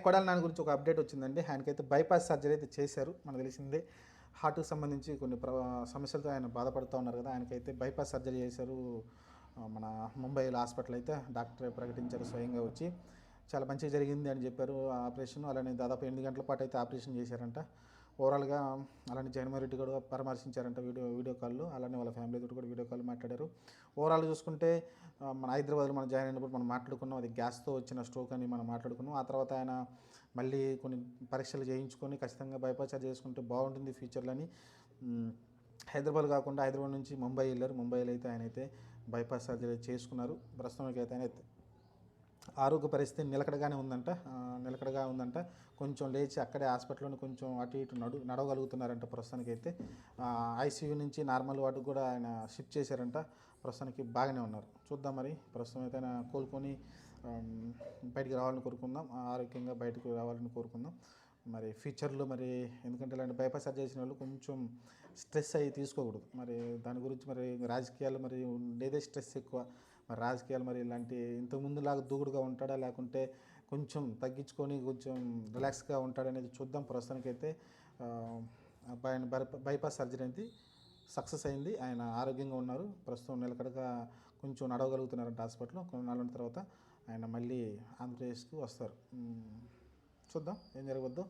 కొడాలి నాని గురించి ఒక అప్డేట్ వచ్చిందండి. ఆయనకైతే బైపాస్ సర్జరీ అయితే చేశారు. మనకు తెలిసిందే. హార్ట్‌కి సంబంధించి కొన్ని సమస్యలతో ఆయన బాధపడుతూ ఉన్నారు కదా! ఆయనకైతే బైపాస్ సర్జరీ చేశారు. మన ముంబైలో హాస్పిటల్ అయితే డాక్టరే ప్రకటించారు స్వయంగా వచ్చి. చాలా మంచిగా జరిగింది అని చెప్పారు ఆ ఆపరేషన్. అలానే దాదాపు 8 గంటల పాటు అయితే ఆపరేషన్ చేశారంట. ఓవరాల్‌గా అలానే జగన్మోహన్ రెడ్డి కూడా పరామర్శించారంట వీడియో వీడియో కాల్‌లో. అలానే వాళ్ళ ఫ్యామిలీతో కూడా వీడియో కాల్ మాట్లాడారు. ఓవరాల్‌గా చూసుకుంటే మన హైదరాబాద్లో మనం జాయిన్ అయినప్పుడు మనం మాట్లాడుకున్నాం. అది గ్యాస్‌తో వచ్చిన స్ట్రోక్ అని మనం మాట్లాడుకున్నాం. ఆ తర్వాత ఆయన మళ్ళీ కొన్ని పరీక్షలు చేయించుకొని ఖచ్చితంగా బైపాస్ సర్జరీ చేసుకుంటే బాగుంటుంది ఫ్యూచర్‌లో అని హైదరాబాద్ కాకుండా హైదరాబాద్ నుంచి ముంబై వెళ్ళారు. ముంబైలో అయితే ఆయన అయితే బైపాస్ సర్జరీ చేసుకున్నారు. ప్రస్తుతానికి అయితే ఆయన ఆరోగ్య పరిస్థితి నిలకడగా ఉందంట. కొంచెం లేచి అక్కడే హాస్పిటల్లోనే కొంచెం అటు ఇటు నడవగలుగుతున్నారంట ప్రస్తుతానికైతే. ఐసీయూ నుంచి నార్మల్ వార్డుకు కూడా ఆయన షిఫ్ట్ చేశారంట. ప్రస్తుతానికి బాగానే ఉన్నారు. చూద్దాం మరి ప్రస్తుతం అయితే ఆయన కోలుకొని బయటికి రావాలని కోరుకుందాం. ఆరోగ్యంగా బయటకు రావాలని కోరుకుందాం. మరి ఫ్యూచర్లో మరి ఎందుకంటే ఇలాంటి బైపాస్ సర్జరీ చేసిన వాళ్ళు కొంచెం స్ట్రెస్ అయ్యి తీసుకోకూడదు. మరి దాని గురించి మరి రాజకీయాలు మరి ఉండేదే స్ట్రెస్ ఎక్కువ. మరి రాజకీయాలు మరి ఇలాంటి ఇంతకుముందులాగా దూకుడుగా ఉంటాడా, లేకుంటే కొంచెం తగ్గించుకొని కొంచెం రిలాక్స్గా ఉంటాడనేది చూద్దాం. ప్రస్తుతానికైతే ఆయన బైపాస్ సర్జరీ అనేది సక్సెస్ అయింది. ఆయన ఆరోగ్యంగా ఉన్నారు. ప్రస్తుతం నిలకడగా కొంచెం నడవగలుగుతున్నారంట హాస్పిటల్లో. కొన్ని నాలుగు తర్వాత ఆయన మళ్ళీ ఆంధ్రప్రదేశ్కి వస్తారు. చూద్దాం ఏం జరగవద్దు.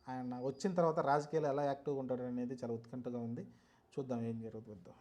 ఆయన వచ్చిన తర్వాత రాజకీయాలు ఎలా యాక్టివ్గా ఉంటాడు అనేది చాలా ఉత్కంఠగా ఉంది. చూద్దాం ఏం జరగవద్దు.